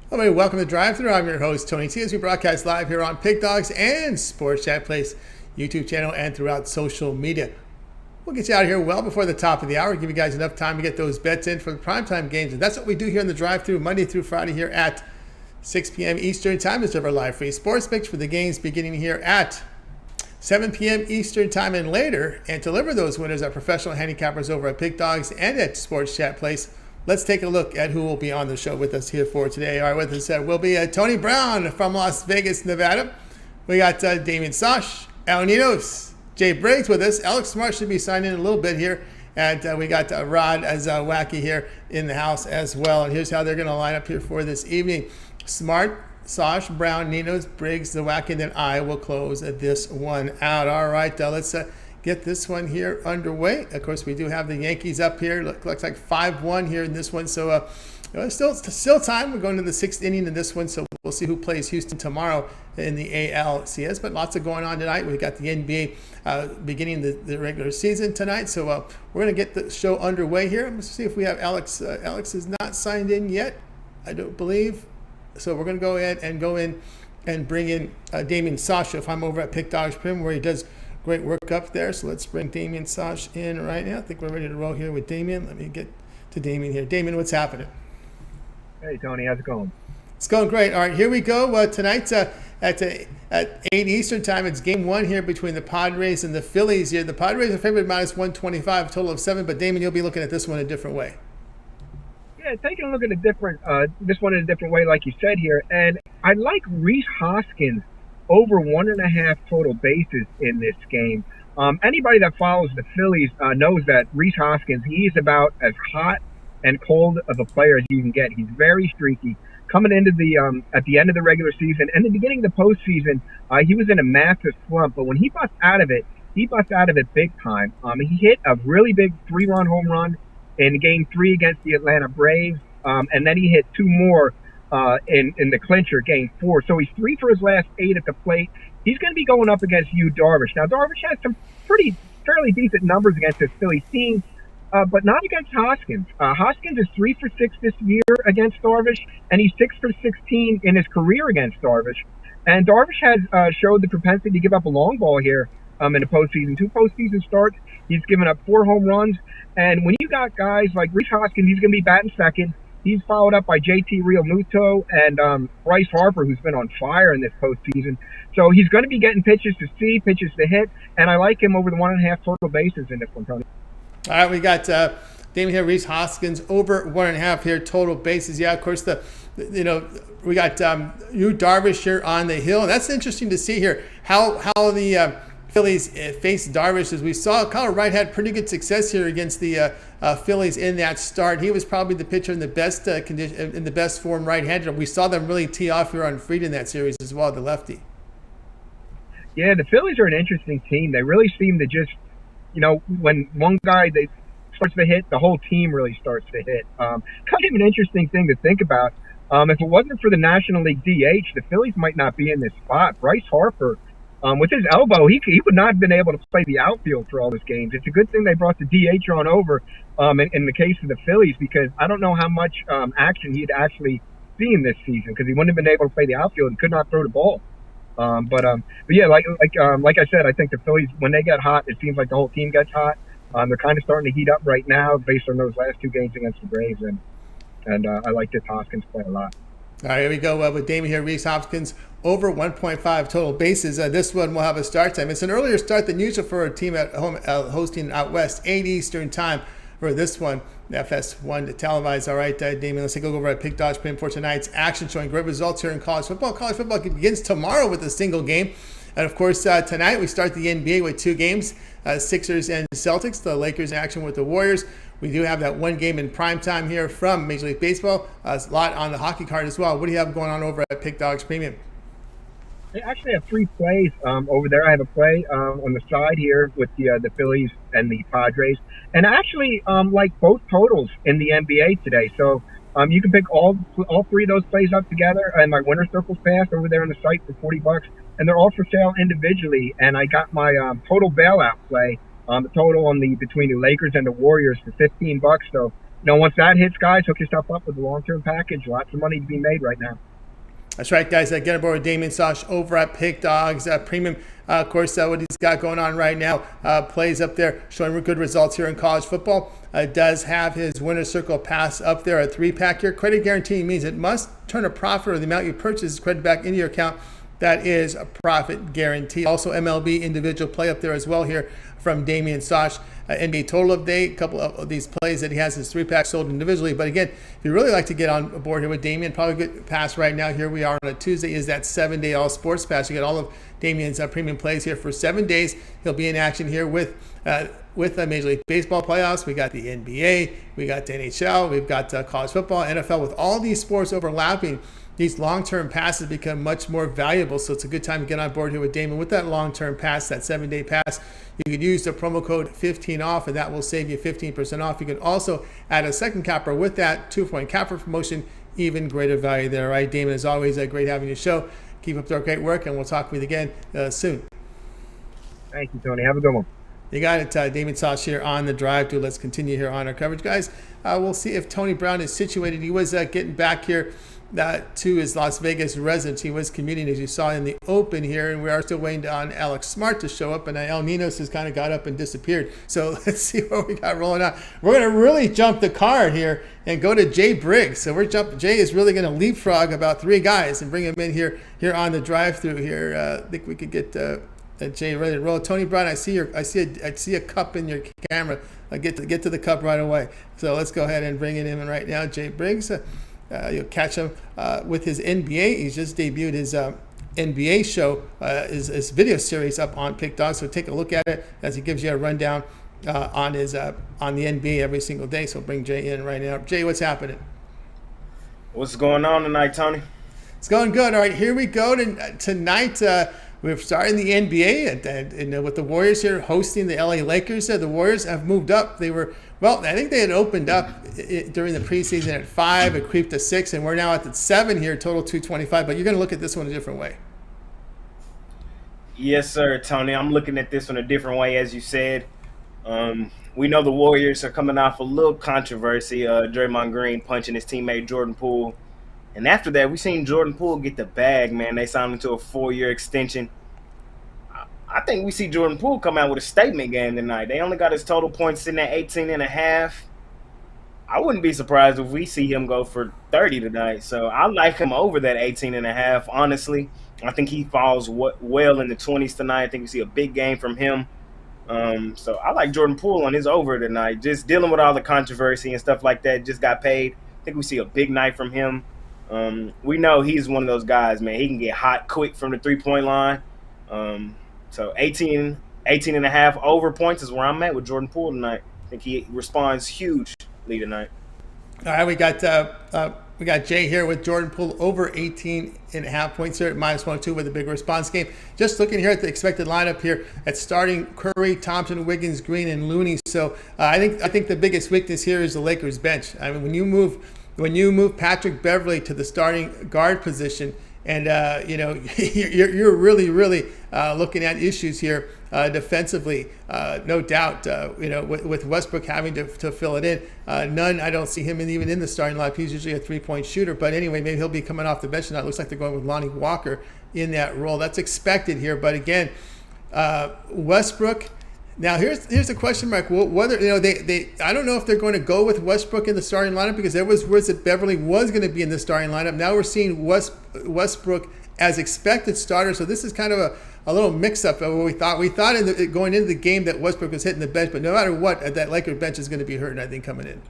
Hello, welcome to Drive Thru. I'm your host, Tony T, as we broadcast live here on Pig Dogs and Sports Chat Place YouTube channel and throughout social media. We'll get you out of here well before the top of the hour, give you guys enough time to get those bets in for the primetime games. And that's what we do here in the Drive Thru, Monday through Friday here at 6 p.m. Eastern Time. It's our live free sports picks for the games beginning here at 7 p.m. Eastern Time and later. And to deliver those winners are professional handicappers over at Pig Dogs and at Sports Chat Place. Let's take a look at who will be on the show with us here for today. All right, with us will be Tony Brown from Las Vegas, Nevada. We got Damian Sosh, Ninos, Jay Briggs with us. Alex Smart should be signed in a little bit here. And we got Rod Zawacki here in the house as well. And here's how they're going to line up here for this evening. Smart, Sosh, Brown, Ninos, Briggs, Zawacky, and then I will close this one out. All right, let's get this one here underway. Of course, we do have the Yankees up here. Looks like 5-1 here in this one. So still time. We're going to the sixth inning in this one. So we'll see who plays Houston tomorrow in the ALCS. But lots of going on tonight. We've got the NBA beginning the regular season tonight. So we're going to get the show underway here. Let's see if we have Alex. Alex is not signed in yet, I don't believe. So we're going to go ahead and and bring in Damian Sosh. If I'm over at Pick Dogs Prim, where he does great work up there. So let's bring Damian Sosh in right now. I think we're ready to roll here with Damian. Let me get to Damian here. Damian, what's happening? Hey, Tony. How's it going? It's going great. All right, here we go. Tonight at 8 Eastern Time, it's game one here between the Padres and the Phillies here. The Padres are favored -125, a total of 7. But, Damian, you'll be looking at this one a different way. Yeah, taking a look at this one in a different way, like you said here. And I like Rhys Hoskins over 1.5 total bases in this game. Anybody that follows the Phillies knows that Rhys Hoskins, he's about as hot and cold of a player as you can get. He's very streaky. Coming into the at the end of the regular season and the beginning of the postseason, he was in a massive slump. But when he busts out of it, big time. He hit a really big 3-run home run in Game 3 against the Atlanta Braves, and then he hit 2 more in the clincher, Game 4. So he's 3 for his last 8 at the plate. He's going to be going up against Darvish. Now, Darvish has some fairly decent numbers against this Phillies team, but not against Hoskins. Hoskins is 3 for 6 this year against Darvish, and he's 6 for 16 in his career against Darvish. And Darvish has showed the propensity to give up a long ball here in the postseason. 2 postseason starts, he's given up 4 home runs. And when you got guys like Rhys Hoskins, he's going to be batting second. He's followed up by JT Realmuto and Bryce Harper, who's been on fire in this postseason. So he's going to be getting pitches to see, pitches to hit, and I like him over the 1.5 total bases in this one, Tony. All right, we got Damian here, Rhys Hoskins over 1.5 here total bases. Yeah, of course we got Darvish here on the hill, and that's interesting to see here how the Phillies faced Darvish. As we saw, Kyle Wright had pretty good success here against the Phillies in that start. He was probably the pitcher in the best condition, in the best form, right-handed. We saw them really tee off here on Fried in that series as well, the lefty. Yeah, the Phillies are an interesting team. They really seem to just, when one guy starts to hit, the whole team really starts to hit. Kind of an interesting thing to think about. If it wasn't for the National League DH, the Phillies might not be in this spot. Bryce Harper, with his elbow, he would not have been able to play the outfield for all his games. It's a good thing they brought the DH on over in the case of the Phillies, because I don't know how much action he'd actually seen this season, because he wouldn't have been able to play the outfield and could not throw the ball. But yeah, like I said, I think the Phillies, when they get hot, it seems like the whole team gets hot. They're kind of starting to heat up right now based on those last 2 games against the Braves, and I like this Hoskins play a lot. All right, here we go with Damian here. Rhys Hoskins over 1.5 total bases. This one will have a start time. It's an earlier start than usual for a team at home hosting out west, 8 Eastern Time for this one. FS1 to televise. All right, Damian, let's take a look over at Pick Dodge Pin for tonight's action, showing great results here in college football. College football begins tomorrow with a single game. And, of course, tonight we start the NBA with 2 games, Sixers and Celtics, the Lakers in action with the Warriors. We do have that 1 game in prime time here from Major League Baseball. A lot on the hockey card as well. What do you have going on over at Pick Dogs Premium? I actually have 3 plays over there. I have a play on the side here with the Phillies and the Padres. And I actually like both totals in the NBA today. So you can pick all 3 of those plays up together, and my winner circles pass over there on the site for $40. And they're all for sale individually. And I got my total bailout play, the total on between the Lakers and the Warriors for $15. So once that hits, guys, hook yourself up with a long-term package. Lots of money to be made right now. That's right, guys. Get aboard with Damian Sosh over at Pick Dogs Premium. Of course, what he's got going on right now, plays up there, showing good results here in college football. Does have his winner's circle pass up there, a 3-pack here. Credit guarantee means it must turn a profit, or the amount you purchase is credited back into your account. That is a profit guarantee. Also, MLB individual play up there as well here from Damian Sosh. NBA total of day, a couple of these plays that he has his 3-pack sold individually. But again, if you really like to get on board here with Damian, probably a good pass right now. Here we are on a Tuesday, is that 7-day all sports pass. You get all of Damian's premium plays here for 7 days. He'll be in action here with Major League Baseball playoffs. We got the NBA, we got the NHL, we've got college football, NFL. With all these sports overlapping, these long-term passes become much more valuable. So it's a good time to get on board here with Damian. With that long-term pass, that 7-day pass, you can use the promo code 15OFF, and that will save you 15% off. You can also add a second capper with that 2-point capper promotion, even greater value there. All right, Damian, as always, great having you show. Keep up the great work, and we'll talk with you again soon. Thank you, Tony. Have a good one. You got it, Damian Sosh here on the drive through. Let's continue here on our coverage, guys. We'll see if Tony Brown is situated. He was getting back here to his Las Vegas residence. He was commuting, as you saw in the open here, and we are still waiting on Alex Smart to show up, and El Ninos has kind of got up and disappeared. So let's see what we got rolling out. We're going to really jump the card here and go to Jay Briggs. So Jay is really going to leapfrog about 3 guys and bring him in here on the drive-through here. I think we could get Jay ready to roll. Tony Brown, I see a cup in your camera. Get to the cup right away. So let's go ahead and bring it in right now. Jay Briggs. You'll catch him with his NBA. He's just debuted his NBA show, his video series up on Pick Dogs. So take a look at it as he gives you a rundown on the NBA every single day. So bring Jay in right now. Jay, what's happening? What's going on tonight, Tony? It's going good. All right, here we go. Tonight, we're starting the NBA, and with the Warriors here hosting the LA Lakers. The Warriors have moved up. I think they had opened up during the preseason at 5. It creeped to 6, and we're now at the 7 here, total 225. But you're going to look at this one a different way. Yes, sir, Tony. I'm looking at this one a different way, as you said. We know the Warriors are coming off a little controversy. Draymond Green punching his teammate Jordan Poole. And after that, we seen Jordan Poole get the bag, man. They signed him to a 4-year extension. I think we see Jordan Poole come out with a statement game tonight. They only got his total points sitting at 18.5. I wouldn't be surprised if we see him go for 30 tonight. So I like him over that 18.5, honestly. I think he falls well in the 20s tonight. I think we see a big game from him. So I like Jordan Poole on his over tonight. Just dealing with all the controversy and stuff like that. Just got paid. I think we see a big night from him. We know he's one of those guys, man. He can get hot quick from the 3-point line. So 18.5 over points is where I'm at with Jordan Poole tonight. I think he responds hugely tonight. All right, we got Jay here with Jordan Poole over 18.5 points here at -102 with a big response game. Just looking here at the expected lineup here at starting Curry, Thompson, Wiggins, Green, and Looney. So I think the biggest weakness here is the Lakers bench. I mean, when you move Patrick Beverley to the starting guard position, and you're really looking at issues here defensively, no doubt. With Westbrook having to fill it in, I don't see him even in the starting lineup. He's usually a 3-point shooter, but anyway, maybe he'll be coming off the bench. Now it looks like they're going with Lonnie Walker in that role. That's expected here, but again, Westbrook. Now here's the question mark. Whether I don't know if they're going to go with Westbrook in the starting lineup, because there was words that Beverly was going to be in the starting lineup. Now we're seeing Westbrook as expected starter. So this is kind of a little mix-up of what we thought. We thought going into the game that Westbrook was hitting the bench, but no matter what, that Lakers bench is going to be hurting, I think, coming in.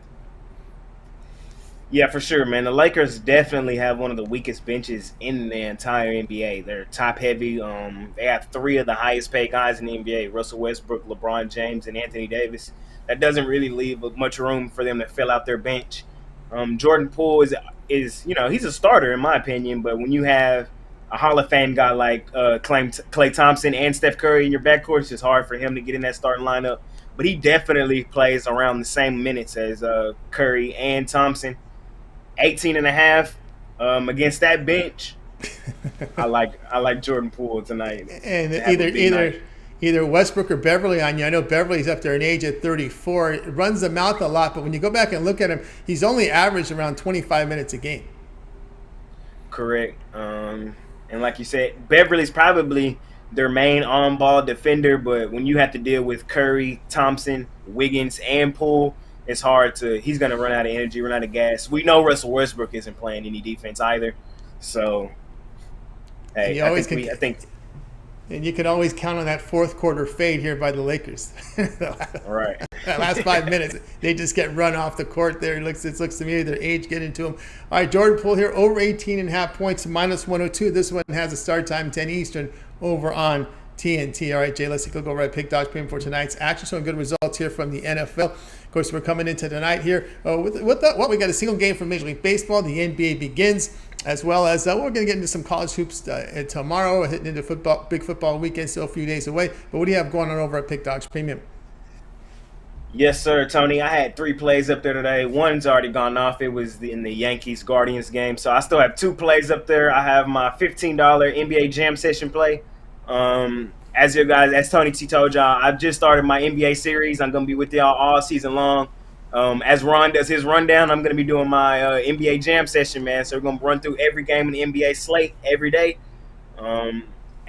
Yeah, for sure, man. The Lakers definitely have one of the weakest benches in the entire NBA. They're top-heavy. They have 3 of the highest-paid guys in the NBA: Russell Westbrook, LeBron James, and Anthony Davis. That doesn't really leave much room for them to fill out their bench. Jordan Poole is he's a starter in my opinion, but when you have a Hall of Fame guy like Klay Thompson and Steph Curry in your backcourt, it's just hard for him to get in that starting lineup. But he definitely plays around the same minutes as Curry and Thompson. 18.5 against that bench. I like Jordan Poole tonight. And either Westbrook or Beverly on you. I know Beverly's up there in age at 34. It runs the mouth a lot, but when you go back and look at him, he's only averaged around 25 minutes a game. Correct. And like you said, Beverly's probably their main on-ball defender, but when you have to deal with Curry, Thompson, Wiggins, and Poole, it's hard to – he's going to run out of energy, run out of gas. We know Russell Westbrook isn't playing any defense either. So, hey, I think – and you can always count on that fourth quarter fade here by the Lakers. Right. That last 5 minutes, they just get run off the court there. It looks to me their age getting to them. All right, Jordan Poole here, over 18.5 points, minus 102. This one has a start time, 10 Eastern, over on TNT. All right, Jay, let's take a look over at Pick Dogs Premium for tonight's action. Some good results here from the NFL. Of course, we're coming into tonight here with what we got a single game from Major League Baseball. The NBA begins, as well as we're going to get into some college hoops tomorrow, hitting into football, big football weekend, still a few days away. But what do you have going on over at Pick Dogs Premium? Yes, sir, Tony. I had 3 plays up there today. One's already gone off. It was in the Yankees-Guardians game. So I still have 2 plays up there. I have my $15 NBA Jam Session play. As Tony T told y'all, I've just started my NBA series. I'm going to be with y'all all season long. As Ron does his rundown, I'm going to be doing my NBA Jam Session, man. So we're going to run through every game in the NBA slate every day. And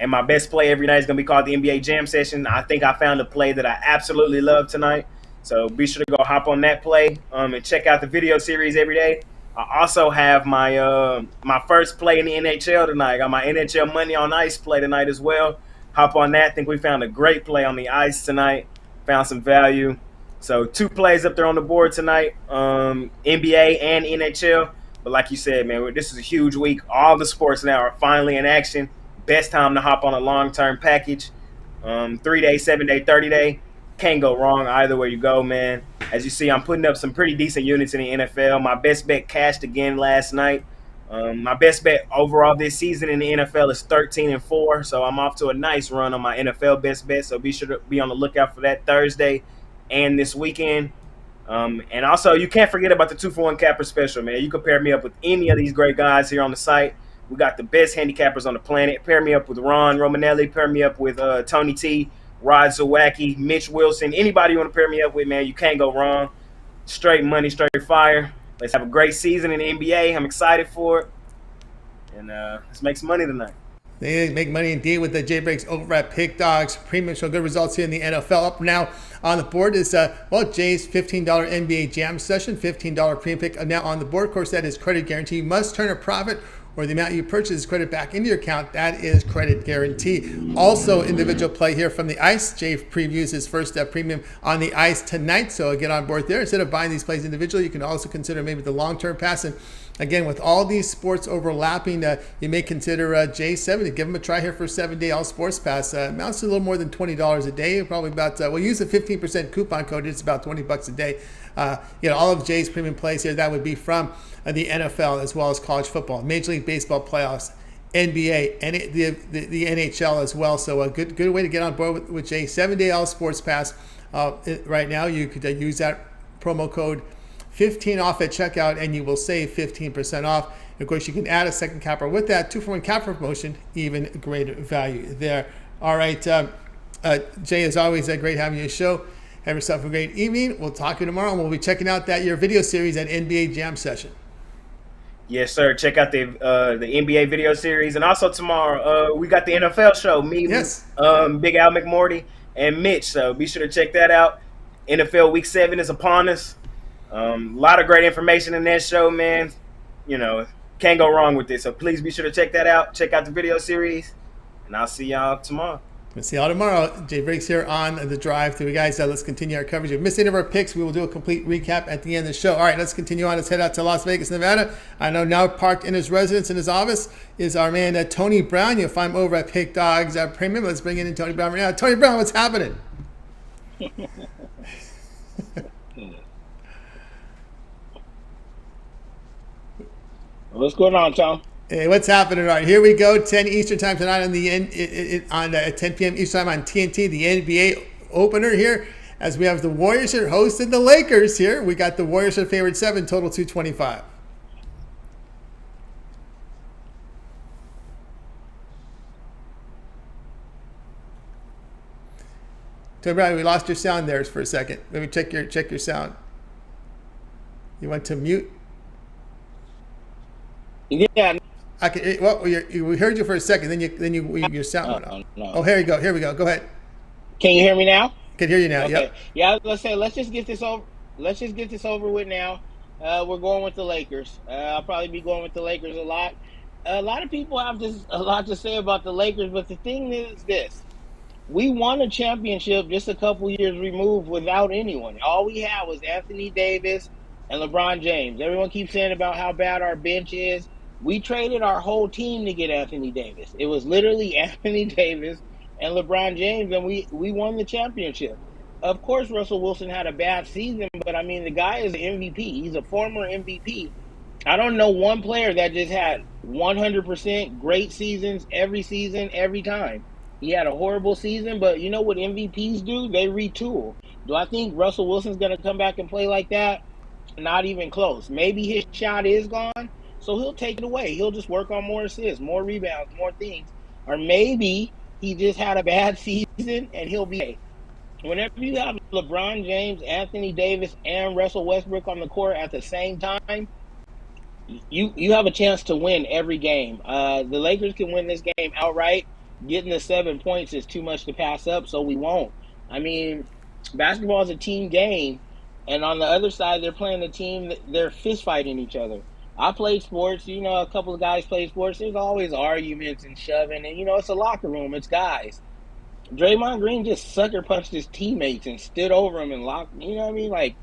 my best play every night is going to be called the NBA Jam Session. I think I found a play that I absolutely love tonight. So be sure to go hop on that play and check out the video series every day. I also have my my first play in the NHL tonight. I got my NHL Money on Ice play tonight as well. Hop on that. I think we found a great play on the ice tonight. Found some value. So 2 plays up there on the board tonight, NBA and NHL. But like you said, man, this is a huge week. All the sports now are finally in action. Best time to hop on a long-term package. 3-day, 7-day, 30-day. Can't go wrong either way you go, man. As you see, I'm putting up some pretty decent units in the NFL. My best bet cashed again last night. My best bet overall this season in the NFL is 13-4, so I'm off to a nice run on my NFL best bet. So be sure to be on the lookout for that Thursday and this weekend. And also, you can't forget about the 2-for-1 capper special, man. You can pair me up with any of these great guys here on the site. We got the best handicappers on the planet. Pair me up with Ron Romanelli. Pair me up with Tony T, Rod Zawacki, Mitch Wilson. Anybody you want to pair me up with, man, you can't go wrong. Straight money, straight fire. Let's have a great season in the NBA. I'm excited for it. And let's make some money tonight. They make money indeed with the Jay Briggs over at Pick Dogs Premium. Show good results here in the NFL. Up now on the board is Jay's $15 NBA Jam Session, $15 premium pick now on the board. Of course, that is credit guarantee. You must turn a profit or the amount you purchase is credit back into your account. That is credit guarantee. Also, individual play here from the ice. Jay previews his first premium on the ice tonight, so get on board there. Instead of buying these plays individually, you can also consider maybe the long-term pass. And again, with all these sports overlapping, you may consider J7. Give them a try here for a 7-day all sports pass. Amounts to a little more than $20 a day. Probably about, we'll use a 15% coupon code. It's about $20 a day. All of Jay's premium plays here, that would be from the NFL as well as college football, Major League Baseball playoffs, NBA, and the NHL as well. So a good way to get on board with Jay. 7-day all sports pass. Right now, you could use that promo code 15 off at checkout, and you will save 15% off. And of course, you can add a second capper with that 2-for-1 capper promotion, even greater value there. All right, Jay, as always, great having you on the show. Have yourself a great evening. We'll talk to you tomorrow, and we'll be checking out your video series at NBA Jam Session. Yes, sir. Check out the NBA video series. And also tomorrow, we got the NFL show. Me, yes. Big Al McMorty, and Mitch. So be sure to check that out. NFL Week 7 is upon us. A lot of great information in that show, man. Can't go wrong with it. So please be sure to check that out. Check out the video series. And I'll see y'all tomorrow. We'll see y'all tomorrow. Jay Briggs here on the drive through. Guys, let's continue our coverage. If you missed any of our picks, we will do a complete recap at the end of the show. All right, let's continue on. Let's head out to Las Vegas, Nevada. I know now parked in his residence, in his office, is our man Tony Brown. You'll find him over at Pick Dogs Premium. Let's bring in Tony Brown right now. Tony Brown, what's happening? What's going on, Tom? Hey, what's happening? All right, here we go. 10 Eastern time tonight on 10 p.m. Eastern time on TNT, the NBA opener here, as we have the Warriors here hosting the Lakers here. We got the Warriors at favored 7, total 225. Tony Brown, we lost your sound there for a second. Let me check your sound. You went to mute. Yeah. I can. Well, we heard you for a second. Then your sound went off. No. Oh, here we go. Here we go. Go ahead. Can you hear me now? Can hear you now. Okay. Yep. Yeah, let's just get this over. Let's just get this over with now. We're going with the Lakers. I'll probably be going with the Lakers a lot. A lot of people have just a lot to say about the Lakers, but the thing is this. We won a championship just a couple years removed without anyone. All we had was Anthony Davis and LeBron James. Everyone keeps saying about how bad our bench is. We traded our whole team to get Anthony Davis. It was literally Anthony Davis and LeBron James, and we won the championship. Of course, Russell Wilson had a bad season, but, I mean, the guy is an MVP. He's a former MVP. I don't know one player that just had 100% great seasons every season, every time. He had a horrible season, but you know what MVPs do? They retool. Do I think Russell Wilson's going to come back and play like that? Not even close. Maybe his shot is gone, so he'll take it away. He'll just work on more assists, more rebounds, more things. Or maybe he just had a bad season and he'll be. Whenever you have LeBron James, Anthony Davis, and Russell Westbrook on the court at the same time, you have a chance to win every game. The Lakers can win this game outright. Getting the 7 points is too much to pass up, so we won't. I mean, basketball is a team game, and on the other side, they're playing a team that they're fist fighting each other. I play sports. You know, a couple of guys play sports. There's always arguments and shoving, and, you know, it's a locker room. It's guys. Draymond Green just sucker punched his teammates and stood over him and locked. You know what I mean? Like,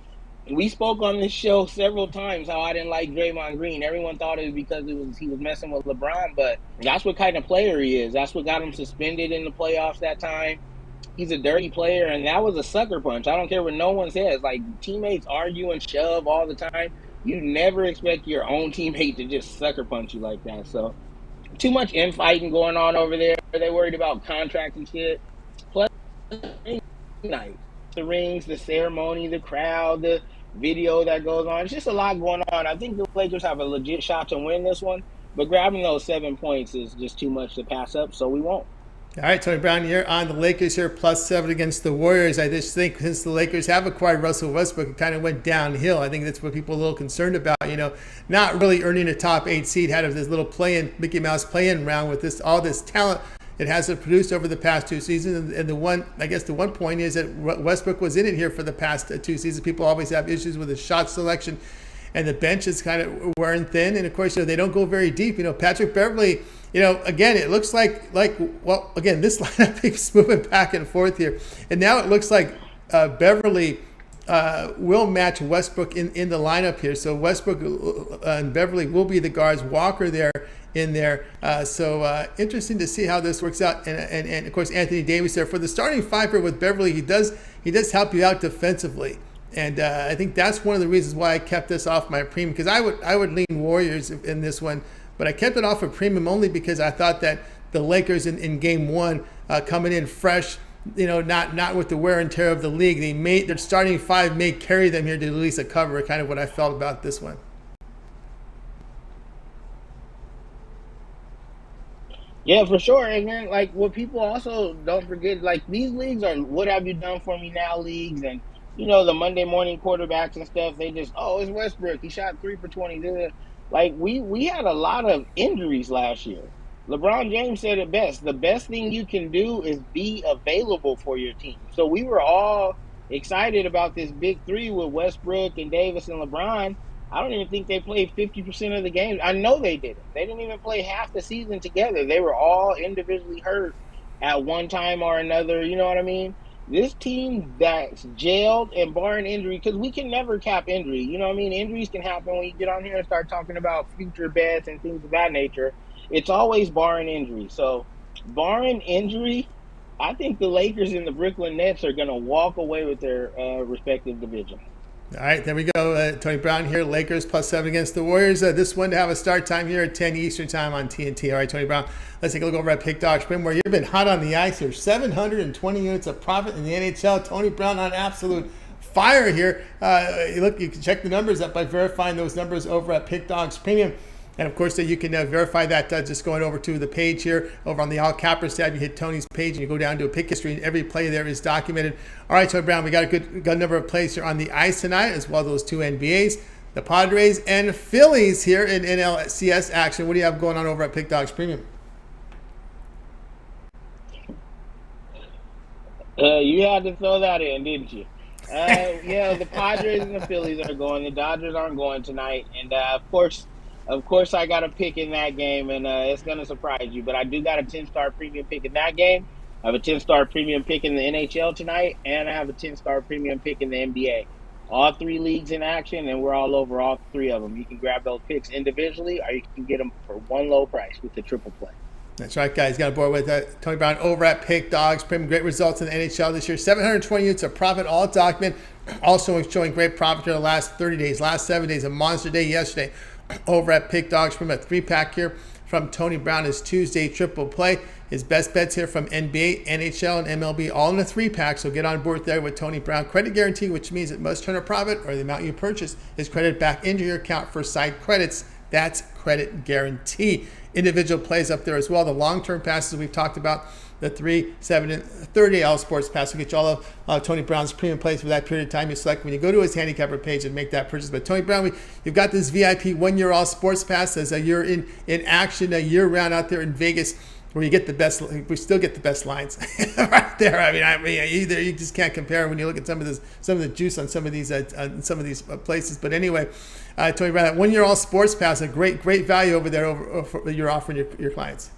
we spoke on this show several times how I didn't like Draymond Green. Everyone thought it was because he was messing with LeBron, but that's what kind of player he is. That's what got him suspended in the playoffs that time. He's a dirty player, and that was a sucker punch. I don't care what no one says. Like, teammates argue and shove all the time. You never expect your own teammate to just sucker punch you like that. So, too much infighting going on over there. They're worried about contracts and shit. Plus, night, the rings, the ceremony, the crowd, the video that goes on. It's just a lot going on. I think the Lakers have a legit shot to win this one, but grabbing those 7 points is just too much to pass up, so we won't. All right, Tony Brown, you're on the Lakers here, +7 against the Warriors. I just think since the Lakers have acquired Russell Westbrook, it kind of went downhill. I think that's what people are a little concerned about. You know, not really earning a top 8 seed, had of this little Mickey Mouse play-in round with all this talent it hasn't produced over the past 2 seasons. And the one point is that Westbrook was in it here for the past 2 seasons. People always have issues with his shot selection, and the bench is kind of wearing thin. And of course, you know, they don't go very deep. You know, Patrick Beverley, you know, again, it looks like again, this lineup keeps moving back and forth here. And now it looks like Beverley will match Westbrook in the lineup here. So Westbrook and Beverley will be the guards. Walker there in there. So interesting to see how this works out. And of course, Anthony Davis there. For the starting five here with Beverley, he does help you out defensively. And I think that's one of the reasons why I kept this off my premium, because I would lean Warriors in this one. But I kept it off of premium only because I thought that the Lakers in game one coming in fresh, you know, not with the wear and tear of the league, their starting five may carry them here to at least a cover, kind of what I felt about this one. Yeah, for sure. And then, like, what people also don't forget, like, these leagues are what have you done for me now leagues. And, you know, the Monday morning quarterbacks and stuff, they just, it's Westbrook. He shot 3 for 20. Like, we had a lot of injuries last year. LeBron James said it best. The best thing you can do is be available for your team. So we were all excited about this big three with Westbrook and Davis and LeBron. I don't even think they played 50% of the games. I know they didn't. They didn't even play half the season together. They were all individually hurt at one time or another. You know what I mean? This team that's jailed and barring injury, because we can never cap injury. You know what I mean? Injuries can happen when you get on here and start talking about future bets and things of that nature. It's always barring injury. So, barring injury, I think the Lakers and the Brooklyn Nets are going to walk away with their respective division. All right, there we go. Tony Brown here, Lakers +7 against the Warriors. This one to have a start time here at 10 Eastern time on TNT. All right, Tony Brown, let's take a look over at Pick Dog Spin, where you've been hot on the ice here. 720 units of profit in the NHL. Tony Brown on absolute fire here. You can check the numbers up by verifying those numbers over at Pick Dogs Premium. And of course, you can verify that just going over to the page here over on the Handicappers tab. You hit Tony's page and you go down to a pick history, and every play there is documented. All right, Tony Brown, we got a good number of plays here on the ice tonight, as well as those two NBAs, the Padres and Phillies here in NLCS action. What do you have going on over at Pick Dogs Premium? You had to throw that in, didn't you? Yeah, the Padres and the Phillies are going. The Dodgers aren't going tonight, and of course, I got a pick in that game, and it's going to surprise you. But I do got a 10-star premium pick in that game. I have a 10-star premium pick in the NHL tonight, and I have a 10-star premium pick in the NBA. All three leagues in action, and we're all over all three of them. You can grab those picks individually, or you can get them for one low price with the triple play. That's right, guys. Got aboard with Tony Brown over at Pick Dogs Premium. Great results in the NHL this year. 720 units of profit, all documented. Also showing great profit here the last 30 days, last 7 days. A monster day yesterday over at Pick Dogs Premium. A 3-pack here from Tony Brown. His Tuesday triple play. His best bets here from NBA, NHL, and MLB, all in a 3-pack. So get on board there with Tony Brown. Credit guarantee, which means it must turn a profit or the amount you purchase is credited back into your account for side credits. That's credit guarantee. Individual plays up there as well. The long-term passes we've talked about, the 3, 7, and 30 All Sports Pass will get you all of Tony Brown's premium plays for that period of time you select when you go to his handicapper page and make that purchase. But Tony Brown, you've got this VIP 1-year All Sports Pass as you're in action a year-round out there in Vegas, where you get the best. We still get the best lines right there. I mean, either you just can't compare when you look at some of the juice on some of these places. But anyway, Tony Brown, that 1-year All Sports Pass, a great value over there that you're offering your clients.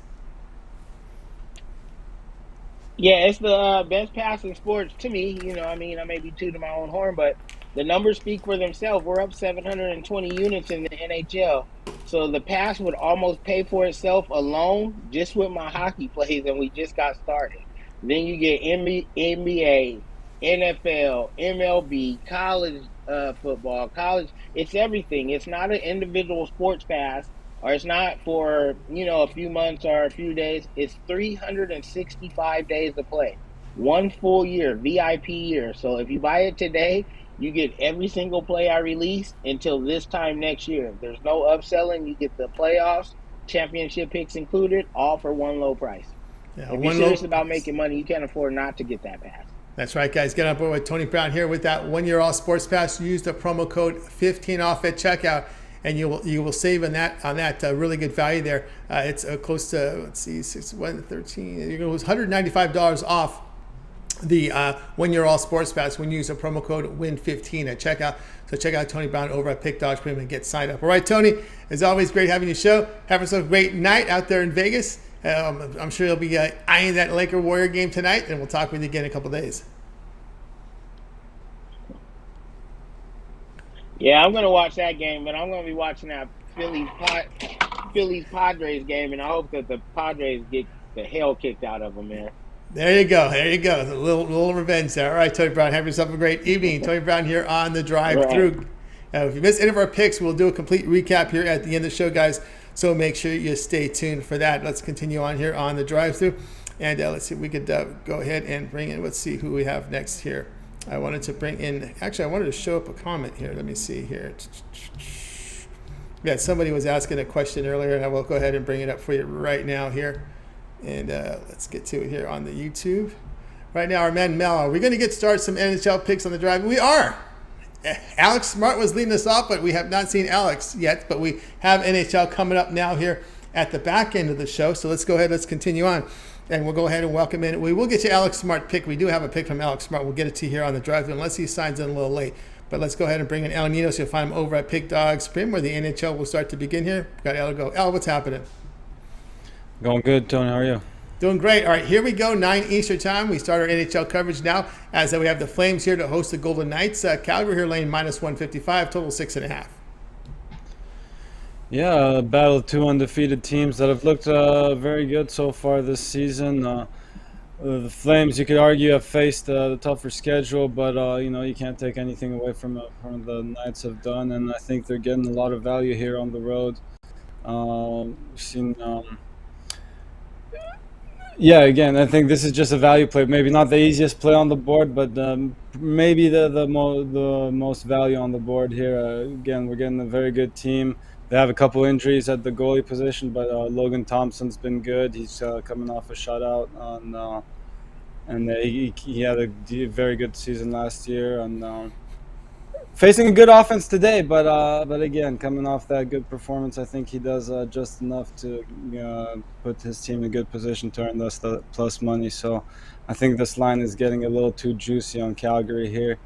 Yeah, it's the best pass in sports to me. I may be tooting my own horn, but the numbers speak for themselves. We're up 720 units in the NHL. So the pass would almost pay for itself alone just with my hockey plays, and we just got started. Then you get NBA, NFL, MLB, college football, college. It's everything. It's not an individual sports pass, or it's not for, a few months or a few days. It's 365 days to play. 1 full year, VIP year. So if you buy it today, you get every single play I release until this time next year. There's no upselling. You get the playoffs, championship picks included, all for one low price. Yeah, if you're serious about making money, you can't afford not to get that pass. That's right, guys. Get on board with Tony Brown here with that 1-year All Sports Pass. Use the promo code 15 off at checkout, and you will save on that really good value there. It's close to, let's see, 13. You're going to lose $195 off the 1-year All Sports Pass when you use a promo code WIN15 at checkout. So check out Tony Brown over at Pick Dogs Premium and get signed up. All right, Tony, as always, great having you show. Have yourself a great night out there in Vegas. I'm sure you'll be eyeing that Laker-Warrior game tonight, and we'll talk with you again in a couple days. Yeah, I'm going to watch that game, but I'm going to be watching that Phillies-Padres game, and I hope that the Padres get the hell kicked out of them, man. There you go. A little revenge there. All right, Tony Brown, have yourself a great evening. Tony Brown here on the Drive Thru. If you missed any of our picks, we'll do a complete recap here at the end of the show, guys. So make sure you stay tuned for that. Let's continue on here on the Drive Thru. And let's see if we could go ahead and bring in, let's see who we have next here. I wanted to show up a comment here. Let me see here. Yeah, somebody was asking a question earlier, and I will go ahead and bring it up for you right now here. And let's get to it here on the YouTube. Right now, our man Mel, are we going to get started some NHL picks on the Drive? We are. Alex Smart was leading us off, but we have not seen Alex yet. But we have NHL coming up now here at the back end of the show. So let's go ahead. Let's continue on. And we'll go ahead and welcome in. We will get you Alex Smart pick. We do have a pick from Alex Smart. We'll get it to you here on the Drive, unless he signs in a little late. But let's go ahead and bring in El Ninos. You'll find him over at Pick Dogs Premium, where the NHL will start to begin here. Got El to go. El, what's happening? Going good, Tony. How are you? Doing great. All right, here we go, 9 Eastern time. We start our NHL coverage now as we have the Flames here to host the Golden Knights. Calgary here laying -155, total 6.5. Yeah, a battle of two undefeated teams that have looked very good so far this season. The Flames, you could argue, have faced the tougher schedule, but you can't take anything away from the Knights have done, and I think they're getting a lot of value here on the road. We've seen Yeah, again, I think this is just a value play. Maybe not the easiest play on the board, but maybe the most value on the board here. Again, we're getting a very good team. They have a couple injuries at the goalie position, but Logan Thompson's been good. He's coming off a shutout and he had a very good season last year, and facing a good offense today, but again, coming off that good performance, I think he does just enough to put his team in a good position to earn us the plus money. So I think this line is getting a little too juicy on Calgary here.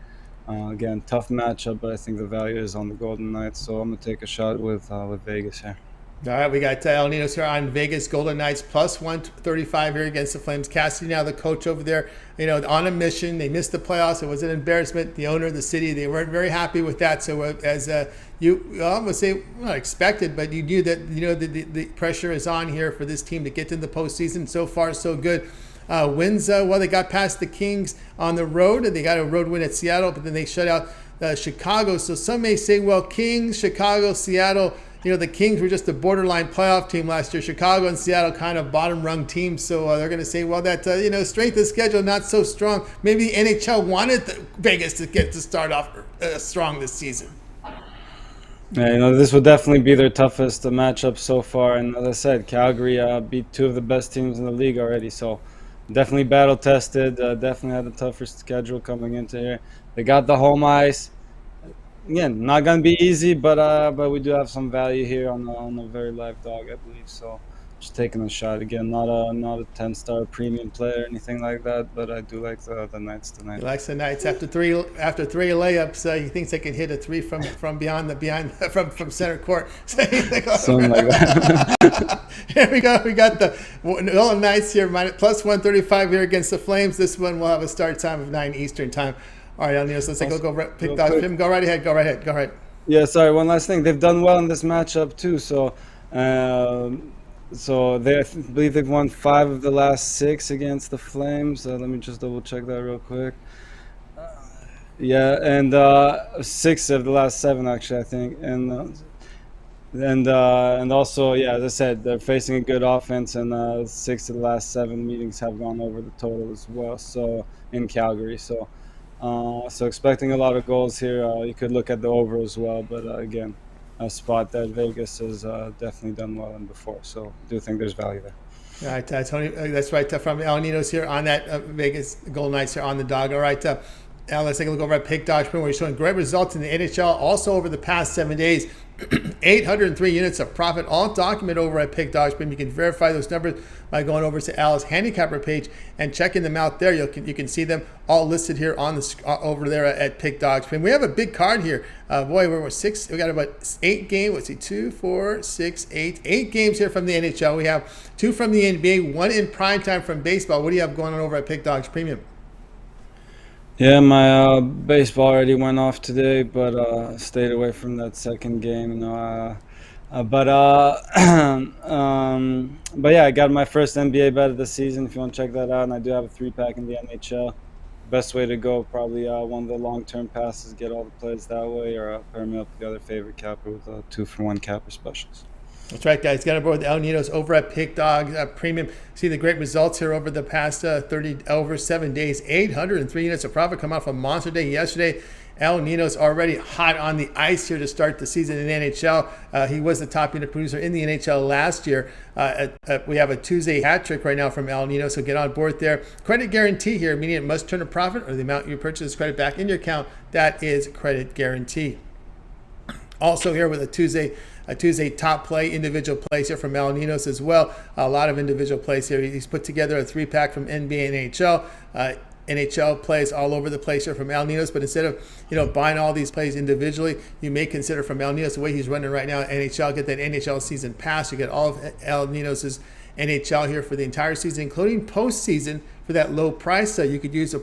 Again, tough matchup, but I think the value is on the Golden Knights. So I'm going to take a shot with Vegas here. All right, we got El Ninos here on Vegas Golden Knights plus 135 here against the Flames. Cassidy now the coach over there, on a mission. They missed the playoffs. It was an embarrassment. The owner of the city, they weren't very happy with that. So as you almost say, not expected, but you knew that the pressure is on here for this team to get to the postseason. So far, so good. Wins, they got past the Kings on the road, and they got a road win at Seattle, but then they shut out Chicago. So some may say, well, Kings, Chicago, Seattle. The Kings were just a borderline playoff team last year. Chicago and Seattle kind of bottom-rung teams. So they're going to say, well, that, strength of schedule not so strong. Maybe the NHL wanted Vegas to get to start off strong this season. Yeah, this would definitely be their toughest matchup so far. And as I said, Calgary beat two of the best teams in the league already. So definitely battle-tested. Definitely had a tougher schedule coming into here. They got the home ice. Again, not gonna be easy, but we do have some value here on a very live dog, I believe. So, just taking a shot again. Not a 10-star premium player or anything like that, but I do like the Knights tonight. He likes the Knights after three layups. He thinks they can hit a three from from center court. Something like that. Here we go. We got the Golden Knights here plus 135 here against the Flames. This one will have a start time of 9 Eastern time. All right, Ninos, let's take a go. Pick dogs. Jim, go right ahead. Go right. Yeah, sorry. One last thing. They've done well in this matchup too. So I believe they've won 5 of the last 6 against the Flames. Let me just double check that real quick. And 6 of the last 7 actually, I think. And also, as I said, they're facing a good offense, and 6 of the last 7 meetings have gone over the total as well. So in Calgary, so expecting a lot of goals here. You could look at the over as well, but again, a spot that Vegas has definitely done well in before. So I do think there's value there. All right, Tony, that's right from El Ninos here on that Vegas Golden Knights here on the dog. All right, now let's take a look over at Pick Dodge, where we're showing great results in the NHL. Also over the past 7 days, 803 units of profit, all documented over at Pick Dodge. You can verify those numbers by going over to Al's Handicapper page and checking them out there. You can see them all listed here on the over there at Pick Dodge. We have a big card here. We're 6. We got about 8 games. Let's see, 2, 4, 6, 8. 8 games here from the NHL. We have 2 from the NBA, 1 in prime time from baseball. What do you have going on over at Pick Dodge Premium? Yeah, my baseball already went off today, but stayed away from that second game. But yeah, I got my first NBA bet of the season. If you want to check that out, and I do have a 3-pack in the NHL. Best way to go, probably one of the long-term passes, get all the plays that way, or pair me up with the other favorite capper with 2-for-1 capper specials. That's right, guys. Got on board with El Ninos over at Pick Dog Premium. See the great results here over the past 7 days. 803 units of profit come out from Monster Day yesterday. El Ninos already hot on the ice here to start the season in NHL. He was the top unit producer in the NHL last year. We have a Tuesday hat trick right now from El Ninos, so get on board there. Credit guarantee here, meaning it must turn a profit or the amount you purchase is credit back in your account. That is credit guarantee. Also here with a Tuesday top play, individual plays here from El Ninos as well. A lot of individual plays here. He's put together a 3-pack from NBA and NHL. NHL plays all over the place here from El Ninos, but instead of buying all these plays individually, you may consider from El Ninos the way he's running right now. NHL, get that NHL season pass. You get all of El Ninos's NHL here for the entire season, including postseason for that low price. So you could use a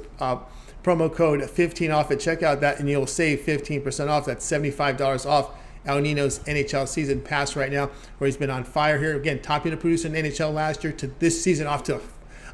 promo code 15 off at checkout, that, and you'll save 15% off. That's $75 off El Ninos NHL season pass right now, where he's been on fire here. Again, top unit producer in NHL last year to this season off to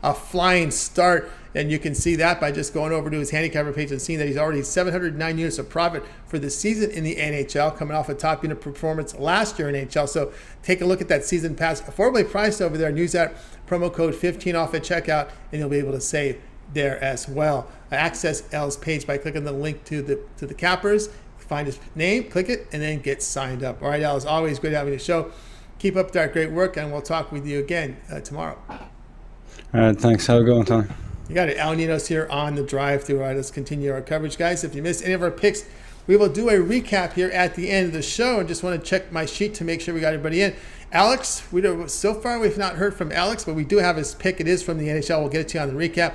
a flying start. And you can see that by just going over to his handicapper page and seeing that he's already 709 units of profit for the season in the NHL, coming off a top unit performance last year in NHL. So take a look at that season pass, affordably priced over there, and use that promo code 15 off at checkout, and you'll be able to save there as well. Access L's page by clicking the link to the cappers, find his name, click it, and then get signed up. All right, Al, as always, great having you show. Keep up that great work, and we'll talk with you again tomorrow. All right, thanks. Have a good one, Tony. You got it. Al Ninos here on the drive-through. All right, let's continue our coverage, guys. If you missed any of our picks, we will do a recap here at the end of the show. And just want to check my sheet to make sure we got everybody in. Alex, so far we've not heard from Alex, but we do have his pick. It is from the NHL. We'll get it to you on the recap.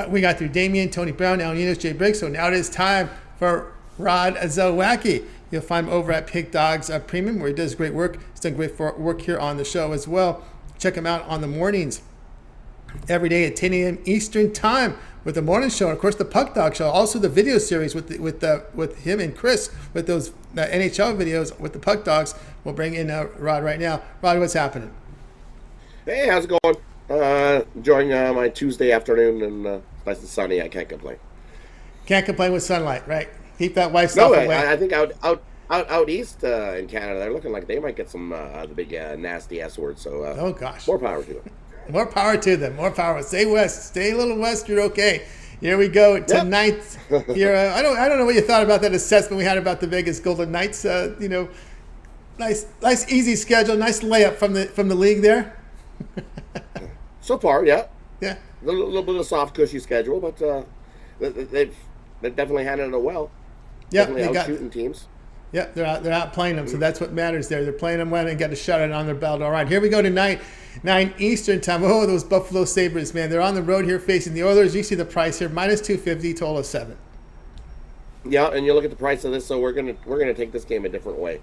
We got through Damian, Tony Brown, Al Ninos, Jay Briggs. So now it is time for Rod Zawacki. You'll find him over at Pick Dogs Premium, where he does great work. He's done great work here on the show as well. Check him out on the mornings, every day at 10 a.m. Eastern Time with the morning show, and of course the Puck Dog Show. Also the video series with him and Chris with those NHL videos with the Puck Dogs. We'll bring in Rod right now. Rod, what's happening? Hey, how's it going? Enjoying my Tuesday afternoon, and it's nice and sunny. I can't complain. Can't complain with sunlight, right? Keep that white stuff away. I think out east in Canada, they're looking like they might get some the big nasty S word. So oh gosh, more power to them. More power to them. More power. Stay west. Stay a little west. You're okay. Here we go tonight. Yep. Here, I don't know what you thought about that assessment we had about the Vegas Golden Knights. Nice easy schedule. Nice layup from the league there. So far, yeah. Yeah. A little bit of a soft, cushy schedule, but they've definitely handled it well. Yeah, definitely out shooting teams. Yeah, they're out playing them, so that's what matters there. They're playing them well and got a shot on their belt. All right, here we go tonight, 9 Eastern time. Oh, those Buffalo Sabres, man. They're on the road here facing the Oilers. You see the price here, minus 250, total of 7. Yeah, and you look at the price of this, so we're gonna take this game a different way.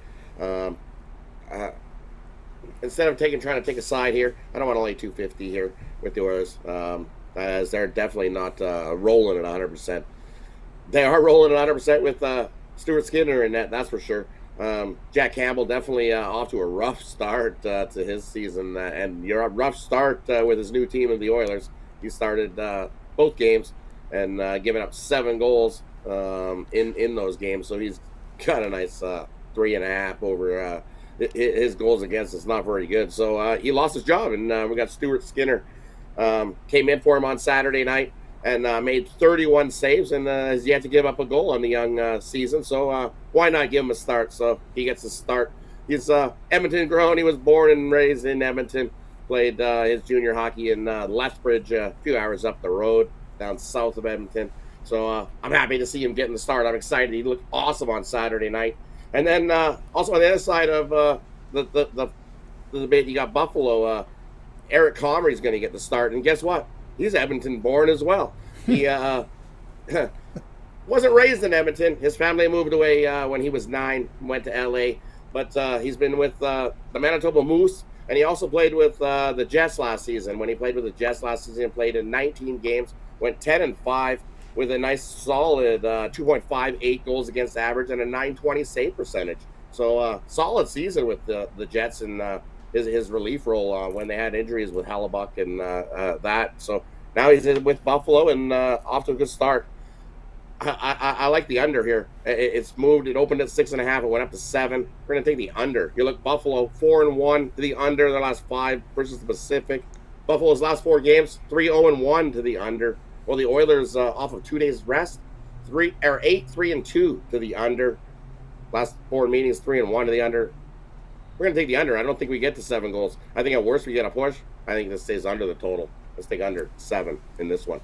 Instead of trying to take a side here, I don't want to lay 250 here with the Oilers, as they're definitely not rolling at 100%. They are rolling at 100% with Stuart Skinner in that, that's for sure. Jack Campbell definitely off to a rough start to his season, and a rough start with his new team of the Oilers. He started both games and giving up 7 goals in those games, so he's got a nice 3.5 over his goals against. It's not very good, so he lost his job, and we got Stuart Skinner came in for him on Saturday night and made 31 saves and has yet to give up a goal on the young season. So why not give him a start? So he gets a start. He's Edmonton grown. He was born and raised in Edmonton. Played his junior hockey in Lethbridge, a few hours up the road, down south of Edmonton. So I'm happy to see him getting the start. I'm excited. He looked awesome on Saturday night. And then also on the other side of the debate, you got Buffalo. Eric Comrie's going to get the start. And guess what? He's Edmonton born as well. He wasn't raised in Edmonton. His family moved away when he was 9, went to L.A. But he's been with the Manitoba Moose, and he also played with the Jets last season. When he played with the Jets last season, he played in 19 games, went 10-5 with a nice solid 2.58 goals against average and a .920 save percentage. So solid season with the Jets and his relief role when they had injuries with Hellebuck and that. So now he's in with Buffalo and off to a good start. I like the under here. It's moved. It opened at 6.5. It went up to 7. We're going to take the under. You look, Buffalo 4-1 to the under their last 5 versus the Pacific. Buffalo's last 4 games 3-0-1 to the under. Well, the Oilers off of 2 days rest 8-3-2 to the under. Last 4 meetings 3-1 to the under. We're going to take the under. I don't think we get to 7 goals. I think at worst we get a push. I think this stays under the total. Let's take under 7 in this one.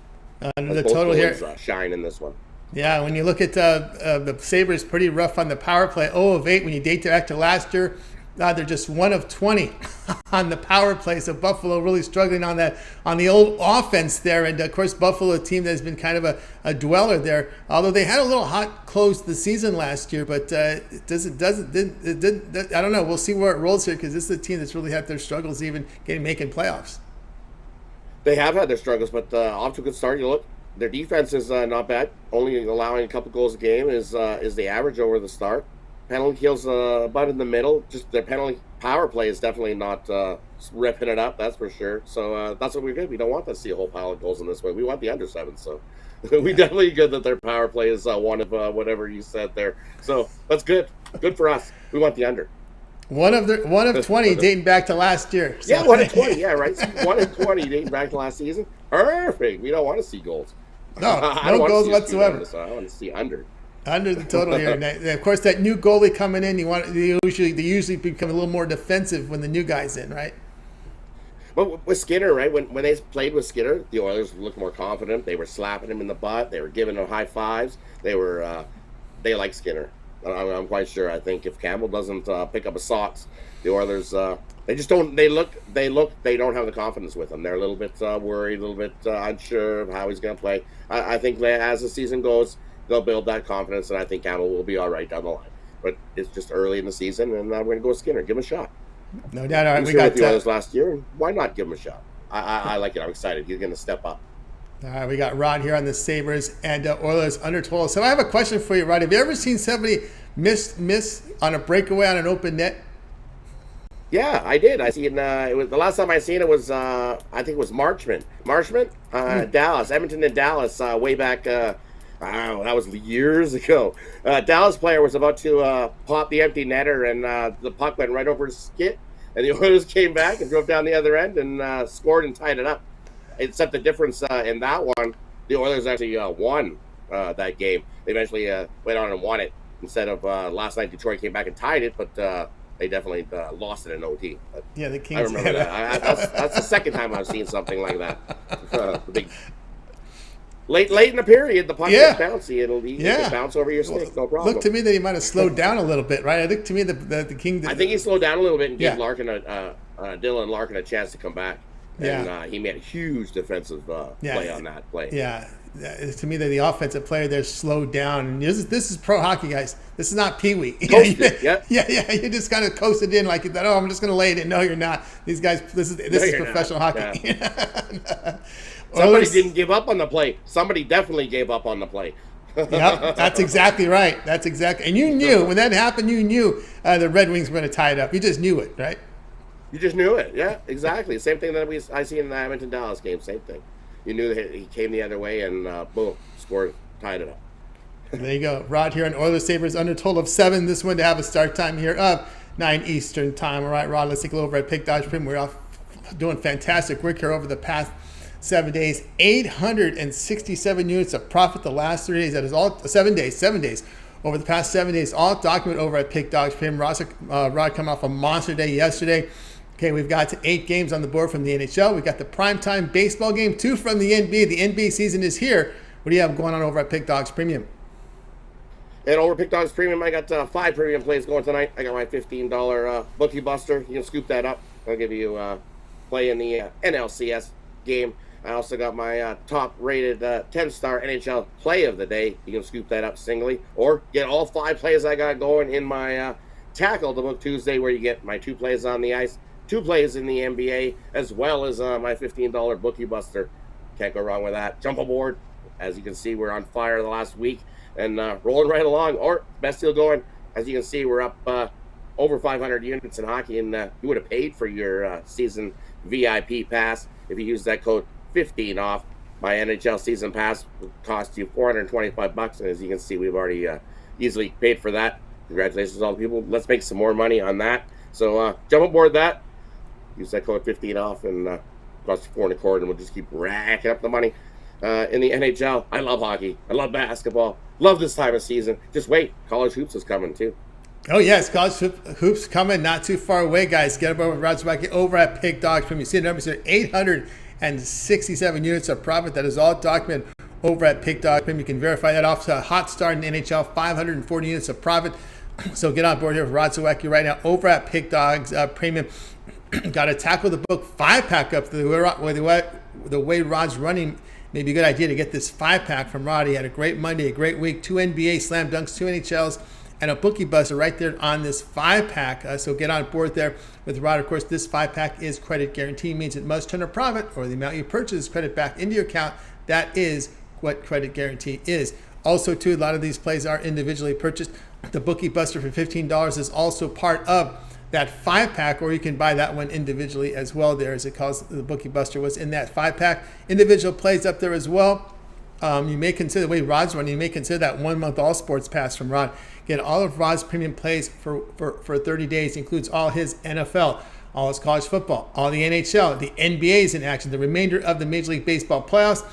Under the total here. Shine in this one. Yeah, when you look at the Sabres, pretty rough on the power play. 0 of 8 when you date back to last year. They're just 1 of 20 on the power play. So Buffalo really struggling on the old offense there. And of course, Buffalo, a team that has been kind of a dweller there. Although they had a little hot close to the season last year, but it didn't. I don't know. We'll see where it rolls here because this is a team that's really had their struggles even making playoffs. They have had their struggles, but off to a good start. You look. Their defense is not bad. Only allowing a couple goals a game is the average over the start. Penalty kill's about in the middle. Just their penalty power play is definitely not ripping it up. That's for sure. So that's what we did. We don't want to see a whole pile of goals in this way. We want the under 7. So we definitely good that their power play is one of whatever you said there. So that's good. Good for us. We want the under. One of 20 dating back to last year. So. Yeah, 1 of 20. Yeah, right. 1 of 20 dating back to last season. Perfect. We don't want to see goals. No, no goals whatsoever. So I want to see under. Under the total here. And of course, that new goalie coming in, they usually become a little more defensive when the new guy's in, right? Well, with Skinner, right? When they played with Skinner, the Oilers looked more confident. They were slapping him in the butt. They were giving him high fives. They like Skinner. I'm quite sure. I think if Campbell doesn't pick up his socks, the Oilers they just don't. They don't have the confidence with him. They're a little bit worried, a little bit unsure of how he's going to play. I think as the season goes, they'll build that confidence, and I think Campbell will be all right down the line. But it's just early in the season, and we're going to go with Skinner. Give him a shot. No doubt. All right, we got the Oilers last year, and why not give him a shot? I like it. I'm excited. He's going to step up. All right, we got Rod here on the Sabres and Oilers under 12. So I have a question for you, Rod. Have you ever seen somebody miss on a breakaway on an open net? Yeah, I did. I seen it was the last time I seen it was I think it was Marchment, Dallas, Edmonton and Dallas way back. Wow, that was years ago. Dallas player was about to pop the empty netter, and the puck went right over his skit, and the Oilers came back and drove down the other end and scored and tied it up. Except the difference in that one, the Oilers actually won that game. They eventually went on and won it instead of last night. Detroit came back and tied it, but they definitely lost it in OT. But yeah, the Kings. I remember that. That's the second time I've seen something like that. The big late in the period, the puck gets bouncy. It'll bounce over your stick, no problem. Looked to me that he might have slowed down a little bit, right? I think to me the King. I think he slowed down a little bit and gave Dylan Larkin a chance to come back. And he made a huge defensive play on that play. Yeah. To me, the offensive player there slowed down. And this is pro hockey, guys. This is not peewee. Yeah. You just kind of coasted in like you thought, I'm just going to lay it in. No, you're not. These guys, this is professional hockey. Yeah. Somebody didn't give up on the play. Somebody definitely gave up on the play. Yep, that's exactly right. And you knew when that happened. You knew the Red Wings were going to tie it up. You just knew it, right? You just knew it. Yeah, exactly. Same thing that I see in the Edmonton Dallas game. Same thing. You knew that he came the other way and boom, scored, tied it up. There you go. Rod here on Oilers Sabres under total of 7. This one to have a start time here of 9 Eastern time. All right, Rod, let's take a look over at Pick Dodge Prim. We're off doing fantastic work here over the past 7 days. 867 units of profit the last 3 days. That is all 7 days. Over the past 7 days, all documented over at Pick Dodge Prim. Rod coming off a monster day yesterday. Okay, we've got 8 games on the board from the NHL. We've got the primetime baseball game, 2 from the NBA. The NBA season is here. What do you have going on over at Pick Dogs Premium? And over Pick Dogs Premium, I got 5 premium plays going tonight. I got my $15 Bookie Buster. You can scoop that up. I'll give you play in the NLCS game. I also got my top-rated 10-star NHL play of the day. You can scoop that up singly. Or get all 5 plays I got going in my Tackle the Book Tuesday, where you get my 2 plays on the ice, 2 plays in the NBA, as well as my $15 Bookie Buster. Can't go wrong with that. Jump aboard. As you can see, we're on fire the last week and rolling right along. Or best deal going. As you can see, we're up over 500 units in hockey, and you would have paid for your season VIP pass if you use that code 15 off. My NHL season pass would cost you $425, and as you can see, we've already easily paid for that. Congratulations to all the people. Let's make some more money on that. So jump aboard that. Use that code 15 off, and cost you $425, and we'll just keep racking up the money. In the NHL, I love hockey. I love basketball. Love this time of season. Just wait. College hoops is coming too. Oh, yes. College hoops coming not too far away, guys. Get up over with Rod Zawacki over at Pick Dogs Premium. You see the numbers here, 867 units of profit. That is all documented over at Pick Dogs Premium. You can verify that off to a hot start in the NHL, 540 units of profit. So get on board here with Rod Zawacki right now over at Pick Dogs Premium. Got to tackle the book 5-pack up the way Rod's running. Maybe a good idea to get this 5-pack from Rod. He had a great Monday, a great week, 2 NBA slam dunks, 2 NHLs, and a bookie buzzer right there on this 5-pack. So get on board there with Rod. Of course, this 5-pack is credit guarantee, means it must turn a profit or the amount you purchase is credit back into your account. That is what credit guarantee is. Also, too, a lot of these plays are individually purchased. The Bookie Buster for $15 is also part of that 5-pack, or you can buy that one individually as well there, as it calls. The Bookie Buster was in that 5-pack. Individual plays up there as well. You may consider, the way Rod's running, you may consider that 1-month All Sports Pass from Rod. Get all of Rod's premium plays for 30 days. Includes all his NFL, all his college football, all the NHL, the NBA's in action, the remainder of the Major League Baseball playoffs.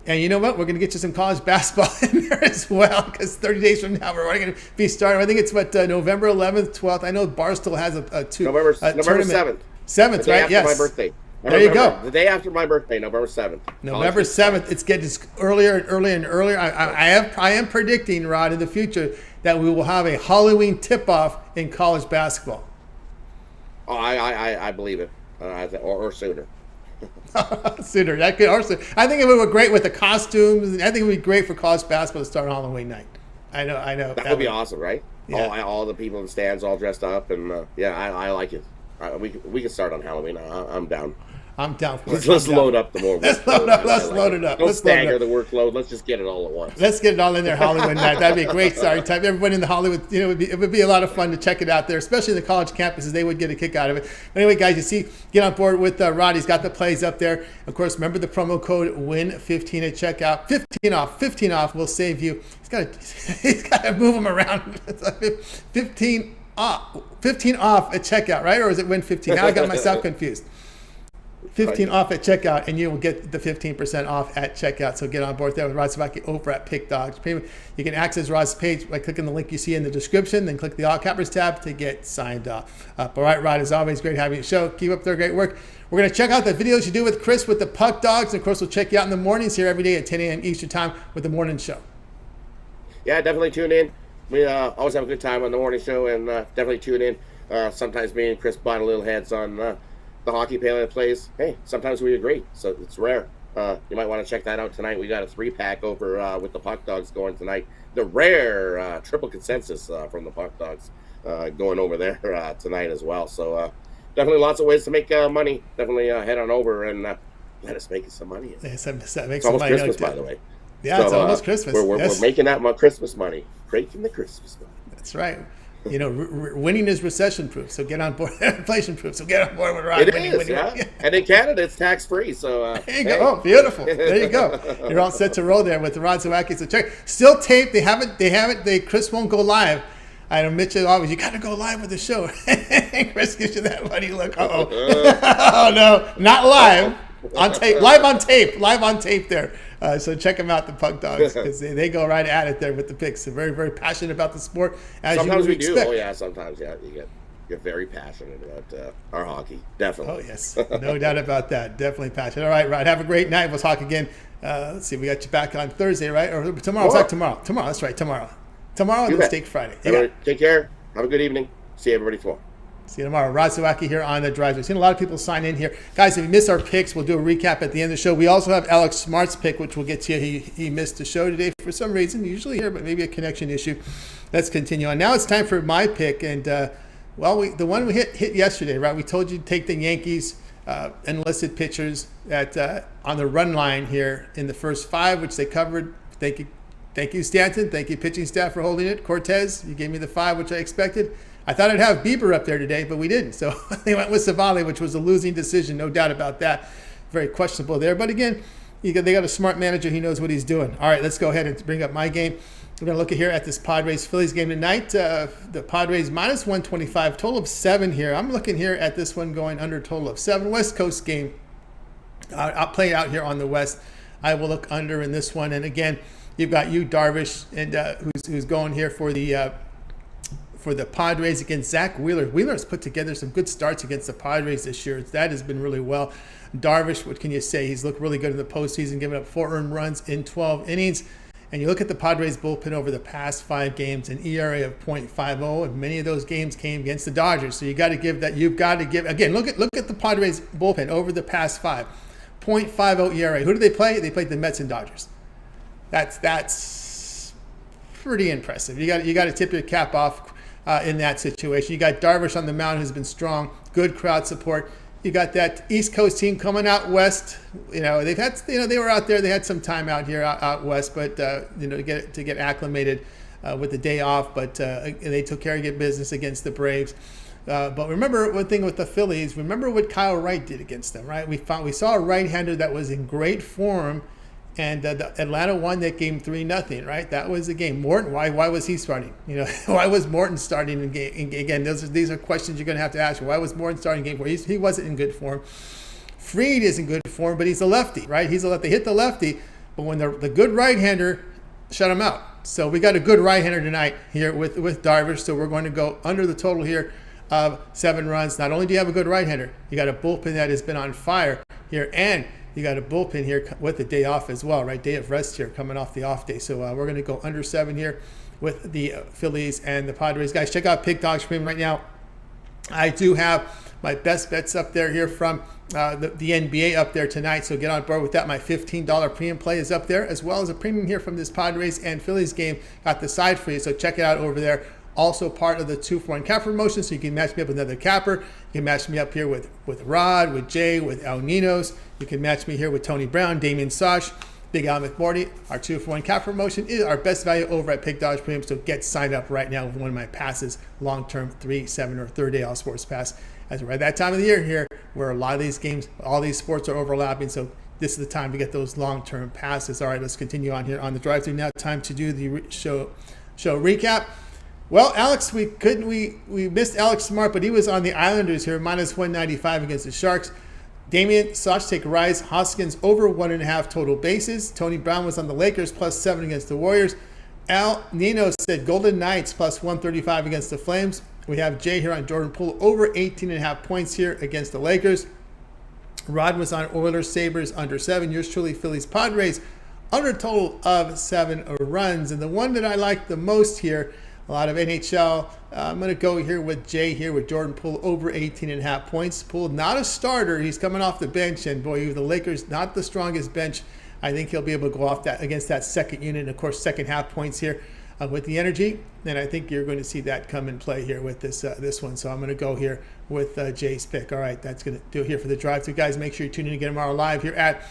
And you know what? We're going to get you some college basketball in there as well, because 30 days from now, we're already going to be starting. I think it's November 11th, 12th. I know Barstool has November 7th. 7th, right? Yes. My birthday. There you go. The day after my birthday, November 7th. November 7th. It's getting earlier and earlier and earlier. I am predicting, Rod, in the future that we will have a Halloween tip-off in college basketball. Oh, I believe it, or sooner. Sooner. That could also. I think it would be great with the costumes. I think it would be great for college basketball to start on Halloween night. I know. That would be awesome, right? Yeah. All the people in the stands all dressed up, and I like it. We can start on Halloween. I'm down. I'm down for it. Let's load up the more. Let's load it up. Don't stagger the workload. Let's just get it all at once. Let's get it all in there Hollywood night. That'd be a great starting time. Everybody in the Hollywood, it would be a lot of fun to check it out there, especially the college campuses. They would get a kick out of it. But anyway, guys, you see, get on board with Rod. He's got the plays up there. Of course, remember the promo code WIN15 at checkout. 15 off will save you. He's got to move them around. 15 off at checkout, right? Or is it WIN15? Now I got myself confused. 15 off at checkout, and you will get the 15% off at checkout. So get on board there with Rod Zawacki over at Pick Dogs Premium. You can access Rod's page by clicking the link you see in the description, then click the All Cappers tab to get signed up. All right, Rod, as always, great having you on the show. Keep up their great work. We're going to check out the videos you do with Chris with the Puck Dogs, and of course, we'll check you out in the mornings here every day at 10 a.m. Eastern Time with the morning show. Yeah, definitely tune in. We always have a good time on the morning show, and definitely tune in. Sometimes me and Chris butt a little heads on the hockey panel plays. Hey, sometimes we agree, so it's rare. You might want to check that out tonight. We got a 3-pack over with the Puck Dogs going tonight. The rare triple consensus from the Puck Dogs going over there tonight as well. So definitely lots of ways to make money. Definitely head on over and let us make some money. It's almost Christmas, by the way. Yeah, so, it's almost Christmas. We're making that Christmas money. Breaking the Christmas money. That's right. Winning is recession-proof, so get on board. Inflation-proof, so get on board with Rod. It is, yeah. And in Canada, it's tax-free, so... there you go. Oh, beautiful. There you go. You're all set to roll there with the Rod Zawacki. So check. Still taped. They haven't. Chris won't go live. I know Mitchell always, you got to go live with the show. Chris gives you that funny look. Oh, no. Not live. On tape. Live on tape there. So check them out, the Puck Dogs, because they go right at it there with the picks. They're very, very passionate about the sport, as sometimes you would expect. do. Oh, yeah, sometimes, yeah. You get very passionate about our hockey. Definitely. Oh, yes. No doubt about that. Definitely passionate. All right, Rod. Have a great night. We'll talk again. Let's see. We got you back on Thursday, right? Or tomorrow. It's like tomorrow. Tomorrow. That's right. Tomorrow and the Steak Friday. Take care. Have a good evening. See everybody tomorrow. See you tomorrow. Rod Zawacki here on the Drive. We've seen a lot of people sign in here. Guys, if you missed our picks, we'll do a recap at the end of the show. We also have Alex Smart's pick, which we'll get to you. He missed the show today for some reason. Usually here, but maybe a connection issue. Let's continue on. Now it's time for my pick. And, the one we hit yesterday, right? We told you to take the Yankees enlisted pitchers on the run line here in the first 5, which they covered. Thank you, Stanton. Thank you, pitching staff, for holding it. Cortez, you gave me the 5, which I expected. I thought I'd have Bieber up there today, but we didn't. So they went with Savali, which was a losing decision, no doubt about that. Very questionable there. But again, they got a smart manager. He knows what he's doing. All right, let's go ahead and bring up my game. We're going to look at here at this Padres-Phillies game tonight. The Padres minus 125, total of 7 here. I'm looking here at this one going under total of 7. West Coast game. I'll play it out here on the West. I will look under in this one. And again, you've got Darvish, and who's going here for the Padres against Zach Wheeler. Wheeler's put together some good starts against the Padres this year. That has been really well. Darvish, what can you say? He's looked really good in the postseason, giving up 4 earned runs in 12 innings. And you look at the Padres bullpen over the past 5 games, an ERA of .50, and many of those games came against the Dodgers. So you've got to give again, look at the Padres bullpen over the past 5. .50 ERA. Who do they play? They played the Mets and Dodgers. That's pretty impressive. You got to tip your cap off in that situation. You got Darvish on the mound, who's been strong, good crowd support. You got that East Coast team coming out west. They were out there. They had some time out here out west, but to get acclimated with the day off. But they took care of good business against the Braves. But remember one thing with the Phillies. Remember what Kyle Wright did against them, right? We saw a right-hander that was in great form, and the Atlanta won that game 3-0, right? That was the game. Morton, why was he starting? Why was Morton starting in game? Again, these are questions you're going to have to ask. Why was Morton starting game 4? He wasn't in good form. Fried is in good form, but he's a lefty, right? He's a lefty. Hit the lefty, but when the good right-hander shut him out. So we got a good right-hander tonight here with Darvish. So we're going to go under the total here of 7 runs. Not only do you have a good right-hander, you got a bullpen that has been on fire here, and you got a bullpen here with the day off as well, right? Day of rest here coming off the off day. So we're going to go under 7 here with the Phillies and the Padres. Guys, check out Pick Dog Stream right now. I do have my best bets up there here from the NBA up there tonight. So get on board with that. My $15 premium play is up there, as well as a premium here from this Padres and Phillies game. Got the side for you, so check it out over there. Also part of the 2-for-1 capper promotion, so you can match me up with another capper. You can match me up here with Rod, with Jay, with Ninos. You can match me here with Tony Brown, Damian Sosh, Big Al McMorty. Our 2-for-1 capper promotion is our best value over at Pick Dodge Premium, so get signed up right now with one of my passes, long-term 3, 7, or 3rd day all sports pass. As we're at that time of the year here, where a lot of these games, all these sports are overlapping, so this is the time to get those long-term passes. All right, let's continue on here on the drive-thru. Now time to do the show recap. Well, Alex, we missed Alex Smart, but he was on the Islanders here, minus 195 against the Sharks. Damian Sosh take a rise. Hoskins over 1.5 total bases. Tony Brown was on the Lakers, plus 7 against the Warriors. Ninos said Golden Knights, plus 135 against the Flames. We have Jay here on Jordan Poole, over 18.5 points here against the Lakers. Rod was on Oilers, Sabres, under 7. Yours truly, Phillies, Padres, under a total of 7 runs. And the one that I like the most here, a lot of NHL. I'm going to go here with Jay here with Jordan Poole over 18.5 points. Poole, not a starter. He's coming off the bench, and boy, the Lakers, not the strongest bench. I think he'll be able to go off that against that second unit, and of course, second half points here with the energy. And I think you're going to see that come in play here with this one. So I'm going to go here with Jay's pick. All right, that's going to do it here for the drive-thru. Guys, make sure you tune in again tomorrow live here at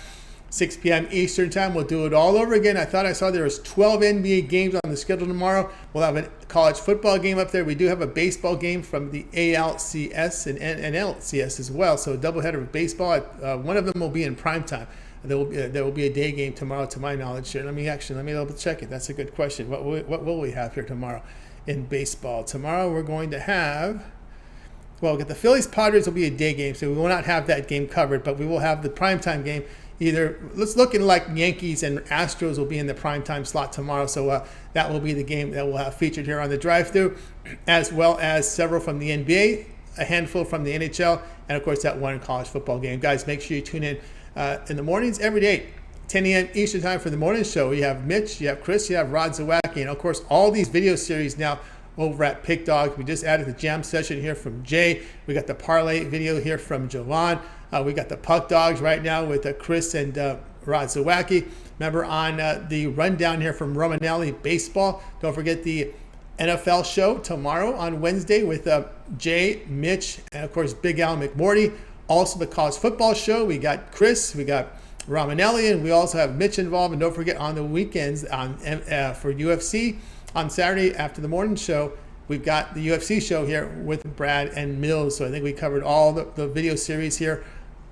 6 p.m. Eastern time. We'll do it all over again. I thought I saw there was 12 NBA games on the schedule tomorrow. We'll have a college football game up there. We do have a baseball game from the ALCS and NLCS as well. So a doubleheader of baseball. One of them will be in prime time. There will be a day game tomorrow, to my knowledge. Here, let me double check it. That's a good question. What will we have here tomorrow in baseball? Tomorrow we're going to have. Well, the Phillies Padres will be a day game, so we will not have that game covered. But we will have the primetime game. Either it's looking like Yankees and Astros will be in the primetime slot tomorrow, so that will be the game that we'll have featured here on the drive-thru, as well as several from the NBA, a handful from the NHL, and of course that one college football game. Guys, make sure you tune in the mornings every day, 10 a.m. Eastern time for the morning show. You have Mitch, you have Chris, you have Rod Zawacki, and of course all these video series now over at Pick Dog. We just added the jam session here from Jay. We got the parlay video here from Jovan. We got the Puck Dogs right now with Chris and Rod Zawacki. Remember on the rundown here from Romanelli Baseball. Don't forget the NFL show tomorrow on Wednesday with Jay, Mitch, and of course Big Al McMorty. Also the college football show. We got Chris, we got Romanelli, and we also have Mitch involved. And don't forget on the weekends for UFC on Saturday after the morning show, we've got the UFC show here with Brad and Mills. So I think we covered all the video series here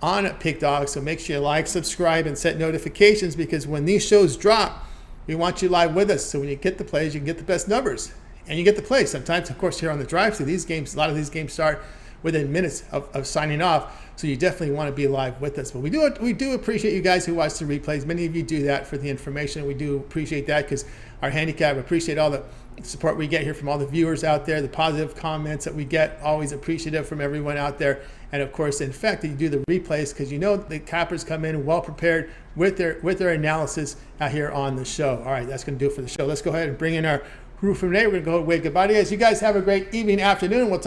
on Pick Dog. So make sure you like, subscribe, and set notifications, because when these shows drop, we want you live with us. So when you get the plays, you can get the best numbers, and you get the plays. Sometimes, of course, here on the drive-thru, these games, a lot of these games start within minutes of signing off. So you definitely want to be live with us. But we do appreciate you guys who watch the replays. Many of you do that for the information. We do appreciate that, because our handicap, appreciate all the support we get here from all the viewers out there, the positive comments that we get, always appreciative from everyone out there. And of course, in fact, you do the replays because you know the cappers come in well prepared with their analysis out here on the show. All right, that's going to do it for the show. Let's go ahead and bring in our crew from today. We're going to go wave goodbye to you guys. You guys have a great evening, afternoon. We'll talk